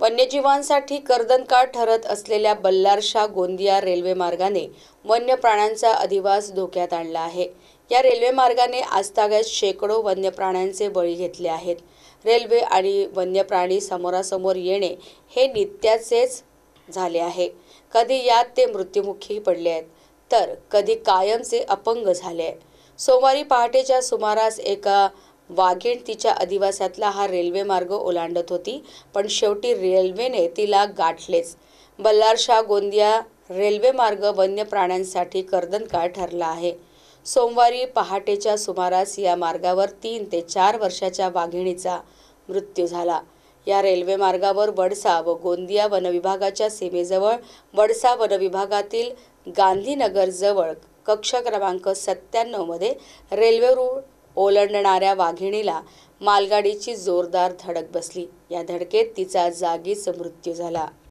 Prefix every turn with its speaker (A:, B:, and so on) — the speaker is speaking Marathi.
A: वन्यजीवांसाठी कर्दनकाळ ठरत असलेल्या बल्लारशाह गोंदिया रेल्वे मार्गाने वन्य प्राण्यांचा अधिवास धोक्यात आणला आहे। या रेल्वे मार्गाने आजतागायत शेकडो वन्य प्राण्यांचे बळी घेतले आहेत। रेल्वे आणि वन्य प्राणी समोरासमोर येणे हे नित्याचेच झाले आहे। कधी यात ते मृत्युमुखी पडले आहेत, तर कधी कायमचे अपंग झाले आहे। सोमवारी पहाटेच्या सुमारास एका वाघीण तिच्या अधिवासातला हा रेल्वे मार्ग ओलांडत होती, पण शेवटी रेल्वेने तिला गाठलेच। बल्लारशाह गोंदिया रेल्वे मार्ग वन्य प्राण्यांसाठी कर्दनकाळ ठरला आहे। सोमवारी पहाटेच्या सुमारास या मार्गावर 3 ते 4 वर्षाच्या वाघिणीचा मृत्यू झाला। या रेल्वे मार्गावर वडसा व गोंदिया वनविभागाच्या सीमेजवळ वडसा वनविभागातील गांधीनगर जवळ कक्ष क्रमांक 97 मध्ये रेल्वे रूळ ओलांडणाऱ्या वाघिणीला मालगाडीची जोरदार धडक बसली। या धडकेत तिचा जागीच मृत्यू झाला।